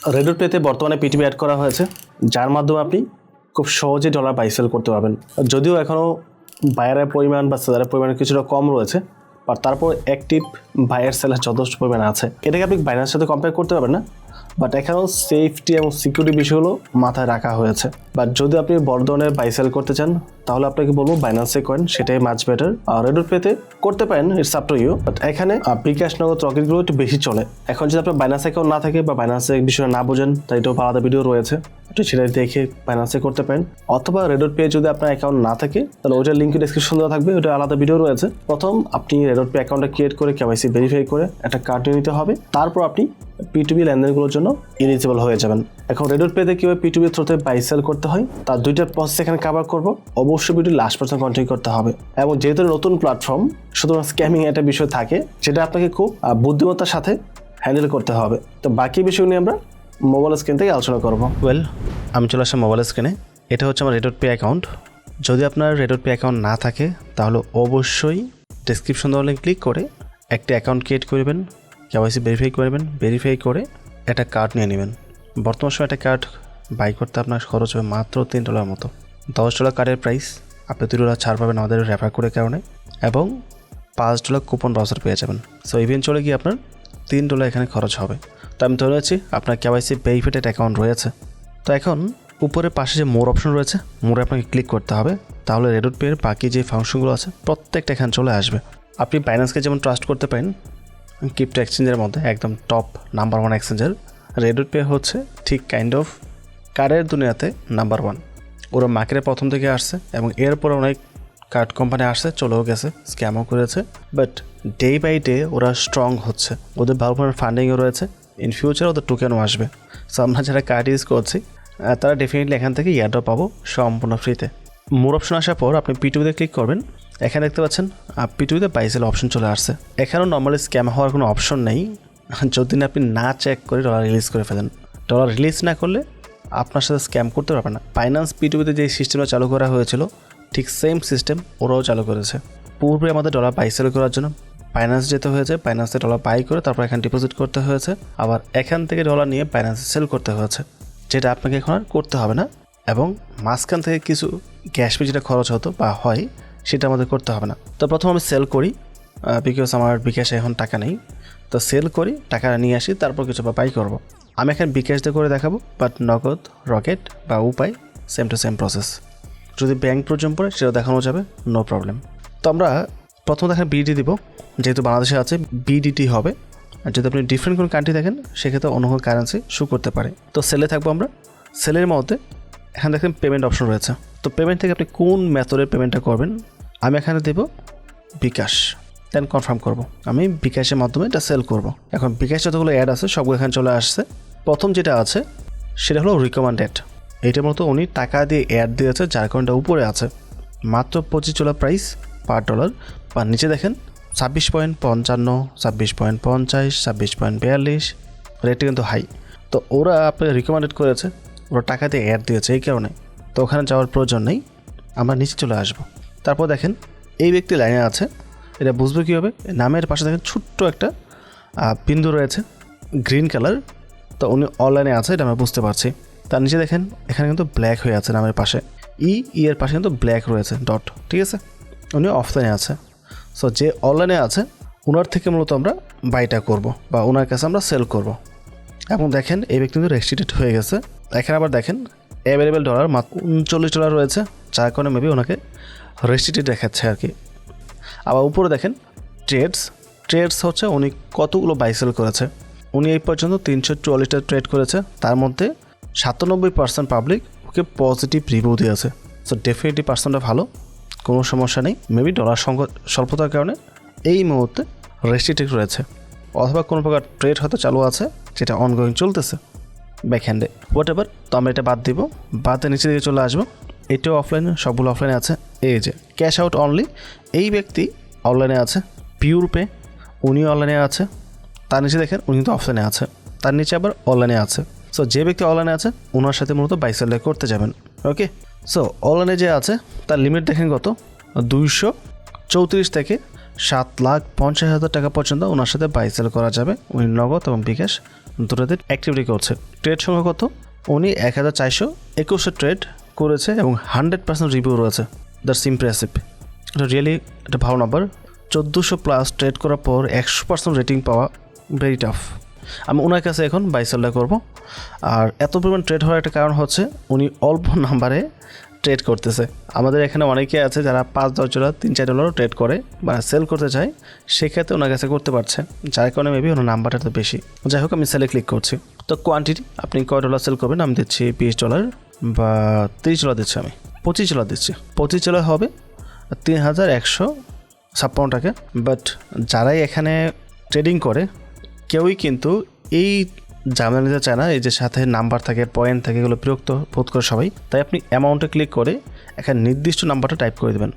রেডট পেতে বর্তমানে PTP add করা হয়েছে, যার মাধ্যমে আপনি খুব সহজে ডলার বাই সেল করতে পারবেন। যদিও এখনও বায়ারের পরিমাণ বা সেলারের পরিমাণ কিছুটা কম রয়েছে, বাট তারপর অ্যাক্টিভ বায়ার সেলার যথেষ্ট পরিমাণে আছে। এটাকে আপনি বাইন্যান্সের সাথে কম্পেয়ার করতে পারবেন না, বাট এখানেও সেফটি এবং সিকিউরিটি বিষয়গুলো মাথায় রাখা হয়েছে। বাট যদি আপনি বড় ধরনের বাই সেল করতে চান তাহলে আপনাকে বলবো বাইন্যান্সে কয়েন, সেটাই মাচ বেটার। আর রেডট পেতে করতে পারেন, it's up to you. But এখানে বিকাশ নগদ রকেটগুলো একটু বেশি চলে। এখন যদি আপনার বাইন্যান্স অ্যাকাউন্ট না থাকে বা বাইন্যান্সের বিষয়ে না বোঝেন, তাই এটাও আলাদা ভিডিও রয়েছে, আপনি সেটা দেখে বাইন্যান্সে করতে পারেন। অথবা রেডট পে যদি আপনার অ্যাকাউন্ট না থাকে তাহলে ওইটার লিঙ্ক ডেসক্রিপশন দেওয়া থাকবে, ওটা আলাদা ভিডিও রয়েছে। প্রথম আপনি রেডট পে অ্যাকাউন্টটা ক্রিয়েট করে কেওয়াইসি ভেরিফাই করে একটা কার্ড নিতে হবে, তারপর আপনি পিটুবি লেনদেনগুলোর জন্য এলিজিবল হয়ে যাবেন। এখন রেডট পেতে কীভাবে পিটুবি থ্রুতে বাই সেল করতে হয় তার দুইটার প্রসেস এখানে কভার করব। অবশ্যই ভিডিও লাস্ট পর্যন্ত কন্টিনিউ করতে হবে। এবং যেহেতু নতুন প্ল্যাটফর্ম, সুতরাং স্ক্যামিং একটা বিষয় থাকে, যেটা আপনাকে খুব বুদ্ধিমত্তার সাথে হ্যান্ডেল করতে হবে। তো বাকি বিষয় নিয়ে আমরা মোবাইল স্ক্রিন থেকে আলোচনা করব। আমি চলে আসলাম মোবাইল স্ক্রিনে। এটা হচ্ছে আমার রেডট পে অ্যাকাউন্ট। যদি আপনার রেডট পে অ্যাকাউন্ট না থাকে তাহলে অবশ্যই ডেসক্রিপশন দেওয়া লিঙ্ক ক্লিক করে একটা অ্যাকাউন্ট ক্রিয়েট করবেন, কেওয়াইসি ভেরিফাই করবেন, ভেরিফাই করে একটা কার্ড নিয়ে নেবেন। বর্তমান সময় একটা কার্ড বাই করতে আপনার খরচ হবে মাত্র $3 মতো। $10 কার্ডের প্রাইস, আপনি $2 ছাড় পাবেন আমাদের রেফার কোডের কারণে, এবং $5 কুপন ভাউচার পেয়ে যাবেন। সো ইভেনচুয়ালি কি আপনার $3 এখানে খরচ হবে। তো আমি ধরে নিচ্ছি আপনার কেওয়াইসি ভেরিফাইড অ্যাকাউন্ট রয়েছে। তো এখন উপরের পাশে যে মোর অপশন রয়েছে, মোরে আপনাকে ক্লিক করতে হবে, তাহলে রেডট পের বাকি যে ফাংশনগুলো আছে প্রত্যেকটা এখানে চলে আসবে। আপনি বাইন্যান্সকে যেমন ট্রাস্ট করতে পারেন ক্রিপ্টো এক্সচেঞ্জের মধ্যে একদম টপ নাম্বার 1 এক্সচেঞ্জার, রেডট পে হচ্ছে ঠিক কাইন্ড অফ কার্ডের দুনিয়াতে নাম্বার 1। ওরা মার্কেটে প্রথম থেকে আসছে এবং এরপর অনেক কার্ড কোম্পানি আসছে, চলেও গেছে, স্ক্যামও করেছে, বাট ডে বাই ডে ওরা স্ট্রং হচ্ছে। ওদের ভালো পরিমাণ ফান্ডিংও রয়েছে, ইন ফিউচার ওদের টোকেনও আসবে। সো আমরা যারা কার্ড ইউজ করছি তারা ডেফিনেটলি এখান থেকে ইয়ারড্রপ পাবো সম্পূর্ণ ফ্রিতে। মোর অপশন আসার পর আপনি পিটুবিতে ক্লিক করবেন। এখানে দেখতে পাচ্ছেন পিটুবিতে বাই সেল অপশন চলে আসছে। এখানেও নর্মালি স্ক্যাম হওয়ার কোনো অপশন নেই যদি না আপনি না চেক করে ডলার রিলিজ করে ফেলেন। ডলার রিলিজ না করলে আপনার সাথে স্ক্যাম করতে পারবে না। বাইন্যান্স পিটুবিতে যে সিস্টেমটা চালু করা হয়েছিল ঠিক সেম সিস্টেম ওরাও চালু করেছে। পূর্বে আমাদের ডলার বাই সেল করার জন্য বাইন্যান্স যেতে হয়েছে, বাইন্যান্সে ডলার বাই করে তারপর এখানে ডিপোজিট করতে হয়েছে, আবার এখান থেকে ডলার নিয়ে বাইন্যান্সে সেল করতে হয়েছে, যেটা আপনাকে এখন আর করতে হবে না। এবং মাঝখান থেকে কিছু গ্যাস ফি যেটা খরচ হতো বা হয় সেটা আমাদের করতে হবে না। তো প্রথম আমি সেল করি, বিকজ আমার বিকাশে এখন টাকা নেই। তো সেল করি, টাকা নিয়ে আসি, তারপর কিছু বাই করব। আমি এখানে বিকাশ দিয়ে করে দেখাবো, বাট নগদ, রকেট বা উপায় সেম টু সেম প্রসেস। যদি ব্যাংক প্রয়োজন পড়ে সেটা দেখানো যাবে, নো প্রবলেম। তো আমরা প্রথম দেখেন বিডি দিব, যেহেতু বাংলাদেশে আছে বিডিটি হবে। আর যদি আপনি ডিফারেন্ট কোনো কান্ট্রি দেখেন সেক্ষেত্রে অন্য কোনো কারেন্সি শো করতে পারে। তো সেলে থাকবো আমরা। সেলের মধ্যে এখানে দেখেন পেমেন্ট অপশন রয়েছে। তো পেমেন্ট থেকে আপনি কোন মেথডের পেমেন্টটা করবেন, আমি এখানে দেব বিকাশ, দেন কনফার্ম করব। আমি বিকাশের মাধ্যমে এটা সেল করব। এখন বিকাশ যতগুলো অ্যাড আছে সবগুলো এখানে চলে আসছে। প্রথম যেটা আছে সেটা হলো রিকমেন্ডেড। এইটার মতো উনি টাকা দিয়ে অ্যাড দিয়েছে, যার কারণটা উপরে আছে মাত্র $25 প্রাইস পার ডলার। বা নিচে দেখেন 26.55, 26.50, 26.42, রেটটা কিন্তু হাই। তো ওরা আপনাকে রিকমেন্ডেড করেছে, ওরা টাকা দিয়ে অ্যাড দিয়েছে, এই কারণে। তো ওখানে যাওয়ার প্রয়োজন নেই, আমরা নিচে চলে আসব। তারপর দেখেন এই ব্যক্তি লাইনে আছে, এটা বুঝবো কীভাবে, নামের পাশে দেখেন ছোট্ট একটা বিন্দু রয়েছে গ্রিন কালার। তো উনি অনলাইনে আছে, এটা আমরা বুঝতে পারছি। তার নিচে দেখেন এখানে কিন্তু ব্ল্যাক হয়ে আছে নামের পাশে, এর পাশে কিন্তু ব্ল্যাক রয়েছে ডট, ঠিক আছে। উনি অফলাইনে আছে। সো যে অনলাইনে আছে ওনার থেকে মূলত আমরা বাইটা করব বা ওনার কাছে আমরা সেল করব। এবং দেখেন এই ব্যক্তি কিন্তু রেস্ট্রিক্টেড হয়ে গেছে। এখানে আবার দেখেন অ্যাভেলেবেল ডলার মাত্র $39 রয়েছে, যার কারণে মেবি ওনাকে রেস্ট্রিক্টেড দেখাচ্ছে আর কি। আবার উপরে দেখেন ট্রেডস হচ্ছে উনি কতগুলো বাই সেল করেছে। উনি এই পর্যন্ত 344টা ট্রেড করেছে, তার মধ্যে 97% পাবলিক ওকে পজিটিভ রিভিউ দিয়েছে। সো ডেফিনেটলি পার্সেন্টটা ভালো, কোনো সমস্যা নেই। মেবি ডলার স্বল্পতার কারণে এই মুহূর্তে রেস্ট্রিক্টেড রয়েছে, অথবা কোনো প্রকার ট্রেড হয়তো চালু আছে যেটা অনগোয়িং চলতেছে ব্যাকহ্যান্ডে, হোয়াট এভার। তো আমরা এটা বাদ দিব, বাদে নিচে দিকে চলে আসবো। এটাও অফলাইনে, সবগুলো অফলাইনে আছে। এই যে ক্যাশ আউট অনলি, এই ব্যক্তি অনলাইনে আছে। পিওর পে উনি অনলাইনে আছে, তার নিচে দেখেন উনি কিন্তু অফলাইনে আছে, তার নিচে আবার অনলাইনে আছে। সো যে ব্যক্তি অনলাইনে আছে ওনার সাথে মূলত বাই সেল করতে যাবেন, ওকে। সো অনলাইনে যে আছে তার লিমিট দেখেন কত, 234 থেকে 7,50,000 টাকা পর্যন্ত ওনার সাথে বাই সেল করা যাবে। উনি নগদ এবং বিকাশ দুটোতে অ্যাক্টিভিটি করছে। ট্রেড সংখ্যা কত? উনি 1421 ট্রেড করেছে এবং 100% রিভিউ রয়েছে। That's impressive. এটা রিয়েলি একটা ভালো নাম্বার। 1400+ ট্রেড করার পর 100% রেটিং পাওয়া ভেরি টাফ। আমি ওনার কাছে এখন বাই সেলটা করবো। আর এত পরিমাণ ট্রেড হওয়ার একটা কারণ হচ্ছে উনি অল্প নাম্বারে ট্রেড করতেছে। আমাদের এখানে অনেকে আছে যারা $5-10 $3-4 ট্রেড করে বা সেল করতে চায়, সেক্ষেত্রে ওনার কাছে করতে পারছে, যার কারণে মেবি ওনার নাম্বারটা তো বেশি। যাই হোক, আমি সেলে ক্লিক করছি। তো কোয়ান্টিটি আপনি কয় ডলার সেল করবেন? আমি দিচ্ছি $20 বা $30 দিচ্ছি, আমি $25 দিচ্ছি। $25 হবে 3156 টাকা। বাট যারাই এখানে ট্রেডিং করে কেউই কিন্তু এই ঝামেলা নিতে চায় না, এই যে সাথে নাম্বার থাকে, পয়েন্ট থাকে, এগুলো বিরক্ত বোধ করে সবাই। তাই আপনি অ্যামাউন্টে ক্লিক করে এখানে নির্দিষ্ট নাম্বারটা টাইপ করে দেবেন,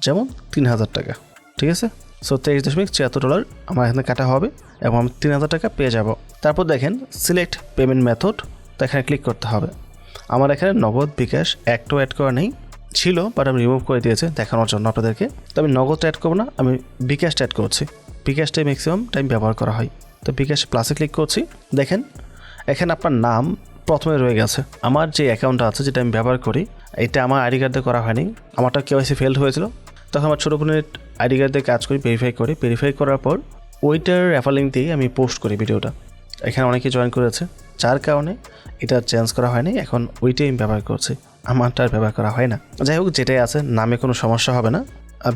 যেমন 3000 টাকা। ঠিক আছে? সো $23.74 আমার এখানে কাটা হবে এবং আমি 3000 টাকা পেয়ে যাব। তারপর দেখেন সিলেক্ট পেমেন্ট মেথড, তো এখানে ক্লিক করতে হবে। আমার এখানে নগদ, বিকাশ একটাও অ্যাড করা নেই, ছিল বাট আমি রিমুভ করে দিয়েছে দেখানোর জন্য আপনাদেরকে। তো আমি নগদটা অ্যাড করবো না, আমি বিকাশটা অ্যাড করছি। বিকাশটাই ম্যাক্সিমাম টাইম ব্যবহার করা হয়। তো বিকাশ প্লাসে ক্লিক করছি। দেখেন এখানে আপনার নাম প্রথমে রয়ে গেছে। আমার যে অ্যাকাউন্টটা আছে, যেটা আমি ব্যবহার করি, এটা আমার আইডি কার্ড দিয়ে করা হয়নি। আমারটা KYC ফেলড হয়েছিল। তখন আমার ছোটো বোনের আইডি কার্ড দিয়ে কাজ করি, ভেরিফাই করার পর ওইটার রেফার লিঙ্ক দিয়ে আমি পোস্ট করি ভিডিওটা। এখানে অনেকে জয়েন করেছে, যার কারণে এটা চেঞ্জ করা হয়নি। এখন ওইটাই আমি ব্যবহার করছি, আমারটা আর ব্যবহার করা হয় না। যাই হোক, যেটাই আছে নামে কোনো সমস্যা হবে না।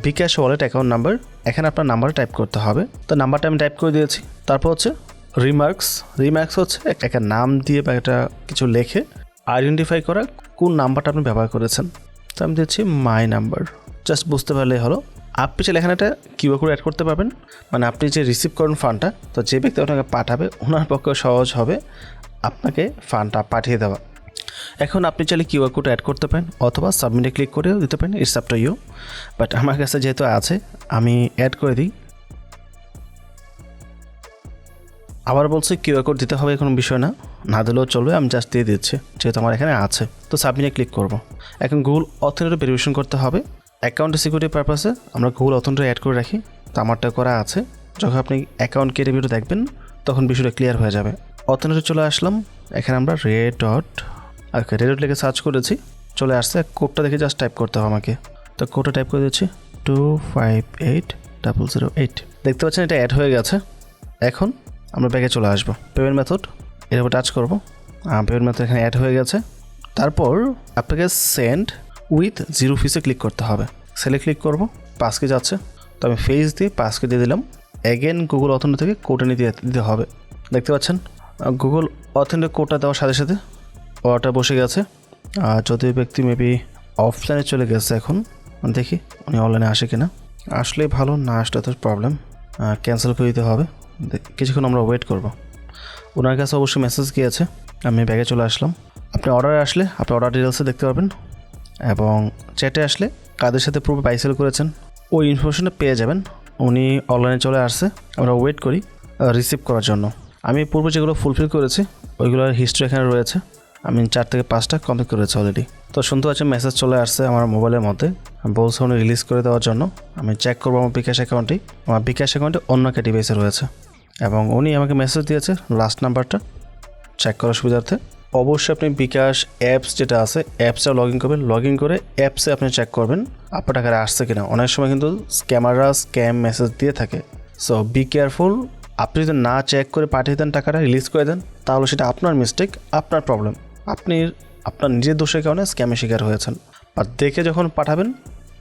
বিকাশ ওয়ালেট অ্যাকাউন্ট নাম্বার, এখানে আপনার নাম্বার টাইপ করতে হবে। তো নাম্বারটা আমি টাইপ করে দিয়েছি। তারপর হচ্ছে রিমার্কস হচ্ছে একটা নাম দিয়ে বা একটা কিছু লেখে আইডেন্টিফাই করা কোন নাম্বারটা আপনি ব্যবহার করেছেন। তো আমি দিচ্ছি মাই নাম্বার, জাস্ট বুঝতে পারলেই হলো। আপনি চাইলে এখানে একটা কিউআর কোড অ্যাড করতে পারবেন, মানে আপনি যে রিসিভ করেন ফান্ডটা, তো যে ব্যক্তি আপনাকে পাঠাবে ওনার পক্ষে সহজ হবে আপনাকে ফান্ডটা পাঠিয়ে দেওয়া। এখন আপনি চাইলে কিউআর কোড অ্যাড করতে পারেন অথবা সাবমিটে ক্লিক করেও দিতে পারেন, it's up to you. But আমার কাছে যেহেতু আছে আমি অ্যাড করে দিই। আবার বলছি কিউআর কোড দিতে হবে, কোনো বিষয় না দিলেও চলবে, আমি জাস্ট দিয়ে দিচ্ছি যেহেতু আমার এখানে আছে। তো সাবমিটে ক্লিক করব। এখন গুগল অথেন্টিকেট ভেরিফিকেশন করতে হবে। অ্যাকাউন্টের সিকিউরিটি পারপাসে আমরা গুগল অথেন্টিকেট অ্যাড করে রাখি, তো আমারটা করা আছে। যখন আপনি অ্যাকাউন্ট কেটে ভিডিও দেখবেন তখন বিষয়টা ক্লিয়ার হয়ে যাবে। অথেন্টিকেট চলে আসলাম। এখানে আমরা রেড ডট লিখে সার্চ করেছি, চলে আসছে। কোডটা দেখে জাস্ট টাইপ করতে হবে আমাকে। তো কোডটা টাইপ করে দিচ্ছি 258008। দেখতে পাচ্ছেন এটা অ্যাড হয়ে গেছে। এখন আমরা ব্যাগে চলে আসবো। পেমেন্ট মেথড এর উপর টাচ করবো। পেমেন্ট মেথড এখানে অ্যাড হয়ে গেছে। তারপর আপনাকে সেন্ড উইথ 0 ফিসে ক্লিক করতে হবে। সেলে ক্লিক করবো, পাসকে যাচ্ছে। তো আমি ফেস দিয়ে পাসকে দিয়ে দিলাম। অ্যাগেন গুগল অথেন্টিকেট থেকে কোডটা দিতে হবে। দেখতে পাচ্ছেন গুগল অথেন্টিকেট কোডটা দেওয়ার সাথে সাথে অর্ডারটা বসে গেছে। যদি ব্যক্তি মেবি অফলাইনে চলে গেছে, এখন দেখি উনি অনলাইনে আসে কিনা। আসলেই ভালো, না আসলে তো প্রবলেম, ক্যান্সেল করে দিতে হবে। কিছুক্ষণ আমরা ওয়েট করব। ওনার কাছে অবশ্যই মেসেজ গিয়েছে। আমি ব্যাগে চলে আসলাম। আপনি অর্ডারে আসলে আপনি অর্ডার ডিটেলসে দেখতে পাবেন এবং চ্যাটে আসলে কাদের সাথে পূর্বে বাই সেল করেছেন ওই ইনফরমেশনটা পেয়ে যাবেন। উনি অনলাইনে চলে আসছে, আমরা ওয়েট করি রিসিভ করার জন্য। আমি পূর্বে যেগুলো ফুলফিল করেছি ওইগুলোর হিস্ট্রি এখানে রয়েছে। আমি 4 থেকে 5টা কমপ্লিট করেছি অলরেডি। তো শুনতে পাচ্ছি মেসেজ চলে আসছে আমার মোবাইলের মধ্যে, বলছে উনি রিলিজ করে দেওয়ার জন্য। আমি চেক করবো আমার বিকাশ অ্যাকাউন্টে অন্য একটা ডিভাইসে রয়েছে এবং উনি আমাকে মেসেজ দিয়েছে লাস্ট নাম্বারটা চেক করার সুবিধার্থে। অবশ্যই আপনি বিকাশ অ্যাপস যেটা আছে অ্যাপসটা লগ ইন করবেন। লগ ইন করে অ্যাপসে আপনি চেক করবেন আপনার টাকা আসছে কিনা। অনেক সময় কিন্তু স্ক্যামাররা স্ক্যাম মেসেজ দিয়ে থাকে। So be careful. আপনি যদি না চেক করে পাঠিয়ে দেন, টাকাটা রিলিজ করে দেন, তাহলে সেটা আপনার মিস্টেক, আপনার প্রবলেম। আপনি আপনার নিজের দোষের কারণে স্ক্যামের শিকার হয়েছেন। আর দেখে যখন পাঠাবেন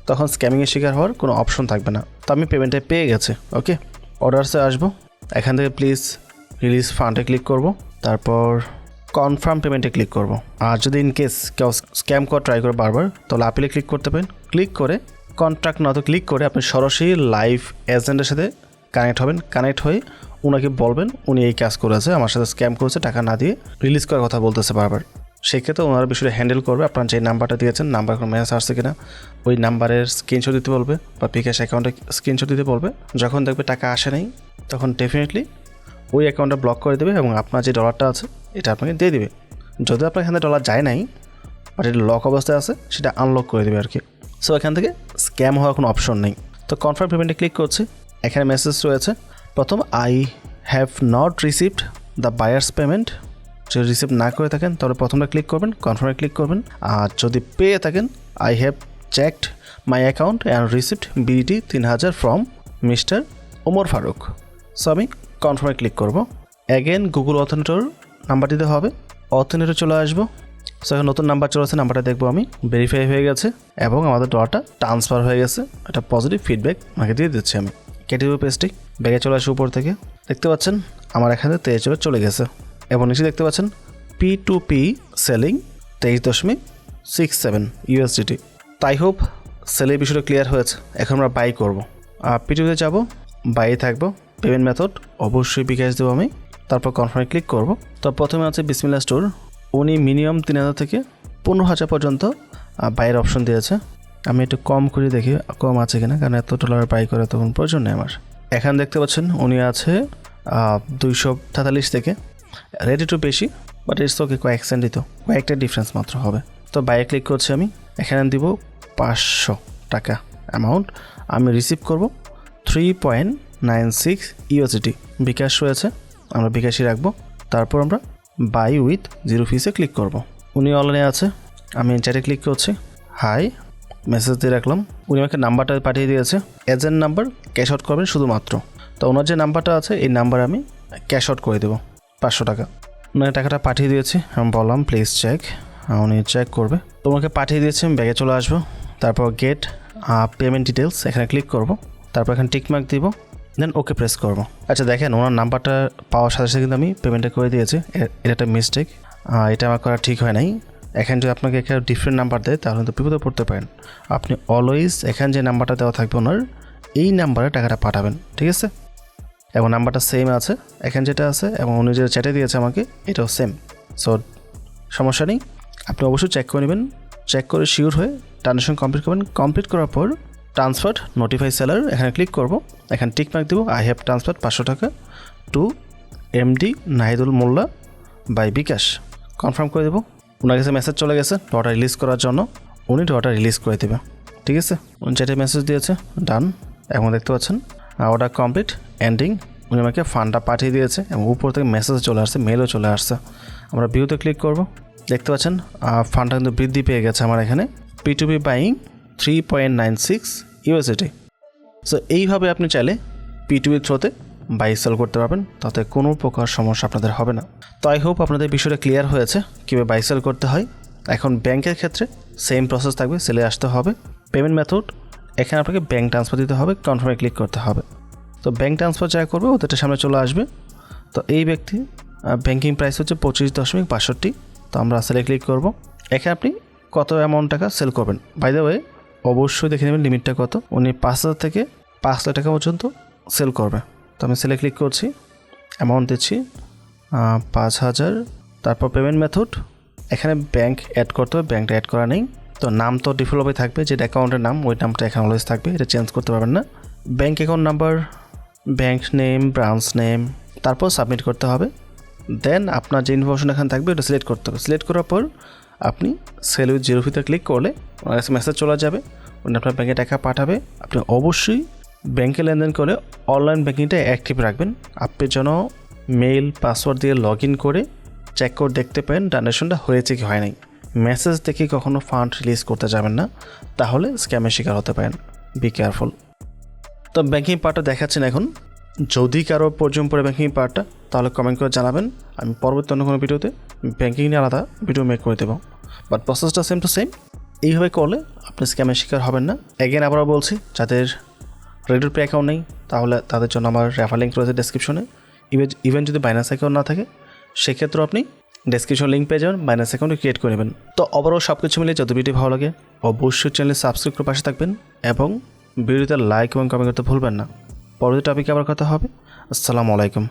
তখন স্ক্যামিংয়ের শিকার হওয়ার কোনো অপশন থাকবে না। তো আমি পেমেন্টটা পেয়ে গেছে। ওকে, অর্ডারসে আসবো। এখান থেকে প্লিজ রিলিজ ফান্ডে ক্লিক করব। তারপর কনফার্ম পেমেন্টে ক্লিক করব। আর যদি ইন কেস কেউ স্ক্যাম করা ট্রাই করে বারবার, তাহলে আপিলে ক্লিক করতে পারেন। ক্লিক করে কন্ট্রাক্ট না তো ক্লিক করে আপনি সরাসরি লাইভ এজেন্টের সাথে কানেক্ট হবেন। কানেক্ট হয়ে ওনাকে বলবেন উনি এই কাজ করেছে, আমার সাথে স্ক্যাম করেছে, টাকা না দিয়ে রিলিজ করার কথা বলতেছে বারবার। সেক্ষেত্রে ওনারা বিষয়টা হ্যান্ডেল করবে। আপনার যে নাম্বারটা দিয়েছেন, নাম্বার কোনো মেসেজ আসছে কিনা ওই নাম্বারের স্ক্রিনশট দিতে বলবে বা বিকাশ অ্যাকাউন্টে স্ক্রিনশট দিতে বলবে। যখন দেখবে টাকা আসে নাই, তখন ডেফিনেটলি ওই অ্যাকাউন্টটা ব্লক করে দেবে এবং আপনার যে ডলারটা আছে এটা আপনাকে দিয়ে দিবে। যদি আপনার এখানে ডলার যায় নাই বাট এটা লক অবস্থায় আছে, সেটা আনলক করে দেবে আর কি। সো এখান থেকে স্ক্যাম হওয়ার কোনো অপশন নেই। তো কনফার্ম পেমেন্টে ক্লিক করছি। এখানে মেসেজ রয়েছে প্রথম, I have not received the buyers payment. যদি রিসিভ না করে থাকেন তাহলে প্রথমে ক্লিক করবেন, কনফার্মে ক্লিক করবেন। আর যদি পেয়ে থাকেন, I have checked my account and received BDT 3000 from mister Omar Faruk. So আমি কনফার্মে ক্লিক করব। অ্যাগেন গুগল অথেন্টিকেটর নাম্বার দিতে হবে, অথেন্টিকেটর চলে আসবো। সো এখন নতুন নাম্বার চলে আসছে, নাম্বারটা দেখবো আমি, ভেরিফাই হয়ে গেছে এবং আমাদের ডলারটা ট্রান্সফার হয়ে গেছে। একটা পজিটিভ ফিডব্যাক আমাকে দিয়ে দিচ্ছি। আমি কেটে দেবো পেজটি, ব্যাগে চলে আসে উপর থেকে, দেখতে পাচ্ছেন আমার এখানে 23 চলে গেছে এবং নিচে দেখতে পাচ্ছেন P2P সেলিং 23.67 USDT। তাই হোপ সেলের বিষয়টা ক্লিয়ার হয়েছে। এখন আমরা বাই করবো, P2P যাব, বাই থাকবো। পেমেন্ট মেথড অবশ্যই বিকাশ দেবো আমি, তারপর কনফার্মে ক্লিক করব। তো প্রথমে আছে বিসমিল্লাহ স্টোর, উনি মিনিমাম 3000 থেকে 15,000 পর্যন্ত বাইয়ের অপশন দিয়েছে। আমি একটু কম করে দেখি কম আছে কিনা, কারণ এত ডলার বাই করে তখন প্রয়োজন নেই আমার। এখানে দেখতে পাচ্ছেন উনি আছে 243 থেকে, রেডি টু বেশি, বাট ইটস ওকে, কয়েক সেন্টই তো, কয়েকটা ডিফারেন্স মাত্র হবে। তো বাইরে ক্লিক করছি আমি, এখানে দিব 500 টাকা অ্যামাউন্ট। আমি রিসিভ করব 3.96 USDT। বিকাশ রয়েছে, আমরা বিকাশই রাখবো। তারপর আমরা বাই উইথ 0 ফিসে ক্লিক করব। উনি অনলাইনে আছে, আমি চ্যাটে ক্লিক করছি, হাই মেসেজ দিয়ে রাখলাম। উনি আমাকে নাম্বারটা পাঠিয়ে দিয়েছে, এজেন্ট নাম্বার, ক্যাশ আউট করবেন শুধুমাত্র। তো ওনার যে নাম্বারটা আছে এই নাম্বারে আমি ক্যাশ আউট করে দেবো 500 টাকা। উনাকে টাকাটা পাঠিয়ে দিয়েছি, আমি বললাম প্লিজ চেক, উনি চেক করবে। তোমাকে পাঠিয়ে দিয়েছি, আমি ব্যাগে চলে আসবো। তারপর গেট পেমেন্ট ডিটেলস, এখানে ক্লিক করব। তারপর এখানে টিকমার্ক দিব, দেন ওকে প্রেস করব। আচ্ছা দেখেন, ওনার নাম্বারটা পাওয়ার সাথে সাথে কিন্তু আমি পেমেন্টটা করে দিয়েছি। এটা একটা মিস্টেক, এটা আমার করা ঠিক হয় নাই। এখানে যদি আপনাকে একটা ডিফারেন্ট নাম্বার দেয় তাহলে কিন্তু বিপদে পড়তে পারেন। আপনি অলওয়েজ এখানে যে নাম্বারটা দেওয়া থাকবে ওনার, এই নাম্বারে টাকাটা পাঠাবেন, ঠিক আছে? এবং নাম্বারটা সেম আছে এখানে যেটা আছে, এবং উনি যে চ্যাটে দিয়েছে আমাকে এটাও সেম। সো সমস্যা নেই, আপনি অবশ্যই চেক করে নেবেন। চেক করে শিওর হয়ে ট্রানজ্যাকশন কমপ্লিট করবেন। কমপ্লিট করার পর ট্রান্সফার নোটিফাই সেলার, এখানে ক্লিক করব। এখানে টিকমার্ক দেবো, I have transfer 500 taka to MD Nahidul Molla by bKash. Confirm করে দেবো। ওনার কাছে মেসেজ চলে গেছে ডটা রিলিজ করার জন্য, উনি ডটা রিলিজ করে দেবে, ঠিক আছে? উনি চ্যাটে মেসেজ দিয়েছে, ডান। এখন দেখতে পাচ্ছেন অর্ডার কমপ্লিট এন্ডিং। উনি আমাকে ফান্ডটা পাঠিয়ে দিয়েছে এবং উপর থেকে মেসেজ চলে আসছে, মেলও চলে আসছে। আমরা ভিউতে ক্লিক করব, দেখতে পাচ্ছেন ফান্ডটা কিন্তু বৃদ্ধি পেয়ে গেছে আমার এখানে। P2P buying 3.96 USDT। সো এইভাবে আপনি চাইলে P2P থ্রোতে বাই সেল করতে পারবেন, তাতে কোনো প্রকার সমস্যা আপনাদের হবে না। তো আই হোপ আপনাদের বিষয়টা ক্লিয়ার হয়েছে কীভাবে বাই সেল করতে হয়। এখন ব্যাংকের ক্ষেত্রে সেম প্রসেস থাকবে, সেলে আসতে হবে। পেমেন্ট মেথড, এখানে আপনাকে ব্যাঙ্ক ট্রান্সফার দিতে হবে, কনফার্মে ক্লিক করতে হবে। তো ব্যাঙ্ক ট্রান্সফার যা করবে ওদেরটা সামনে চলে আসবে। তো এই ব্যক্তি ব্যাঙ্কিং প্রাইস হচ্ছে 25.62। তো আমরা সেলে ক্লিক করব। এখানে আপনি কত অ্যামাউন্ট টাকা সেল করবেন, বাই দ্য ওয়ে অবশ্যই দেখে নেবেন লিমিটটা কত। উনি 5,000 থেকে 5 লাখ টাকা পর্যন্ত সেল করবে। তো আমি সেলে ক্লিক করছি, অ্যামাউন্ট দিচ্ছি 5,000। তারপর পেমেন্ট মেথড, এখানে ব্যাঙ্ক অ্যাড করতে হবে, ব্যাঙ্কটা অ্যাড করা নেই। তো নাম তো ডিফল্টভাবে থাকবে, যেটা অ্যাকাউন্টের নাম ওই নামটা এখানে অলওয়েজ থাকবে, এটা চেঞ্জ করতে পারবেন না। Bank account number, bank name, branch name, তারপর সাবমিট করতে হবে। দেন আপনার যে ইনফরমেশন এখানে থাকবে ওটা সিলেক্ট করতে হবে। সিলেক্ট করার পর আপনি সেল উইথ 0 ফিতে ক্লিক করলে ওনার কাছে মেসেজ চলে যাবে, উনি আপনার ব্যাঙ্কে টাকা পাঠাবে। আপনি অবশ্যই ব্যাঙ্কে লেনদেন করে অনলাইন ব্যাঙ্কিংটা অ্যাক্টিভ রাখবেন। আপনি যেন মেইল পাসওয়ার্ড দিয়ে লগ ইন করে চেক করে দেখতে পারেন ট্রানজ্যাকশনটা হয়েছে কি হয় নাই। মেসেজ দেখে কখনো ফান্ড রিলিজ করতে যাবেন না, তাহলে স্ক্যামের শিকার হতে পারেন। Be careful. তো ব্যাঙ্কিং পার্টটা দেখাচ্ছেন এখন। যদি কারো প্রয়োজন পড়ে ব্যাঙ্কিং পার্টটা তাহলে কমেন্ট করে জানাবেন, আমি পরবর্তী অন্য কোনো ভিডিওতে ব্যাঙ্কিং নিয়ে আলাদা ভিডিও মেক করে দেবো। বাট প্রসেসটা সেম টু সেম। এইভাবে করলে আপনি স্ক্যামের শিকার হবেন না। এগেন আবারও বলছি, যাদের রেডি পে অ্যাকাউন্ট নেই তাহলে তাদের জন্য আমার রেফার লিঙ্ক রয়েছে ডেসক্রিপশনে। ইভেন যদি বাইন্যান্স অ্যাকাউন্ট না থাকে সেক্ষেত্রেও আপনি ডেসক্রিপশন লিঙ্ক পেয়ে যাবেন, বাইন্যান্স অ্যাকাউন্ট ক্রিয়েট করে নেবেন। তো ওভারঅল সব কিছু মিলিয়ে যদি ভিডিও ভালো লাগে অবশ্যই চ্যানেলে সাবস্ক্রাইব করে পাশে থাকবেন এবং ভিডিওতে লাইক এবং কমেন্ট করতে ভুলবেন না। পরবর্তী টপিকে আবার কথা হবে। আসসালামু আলাইকুম।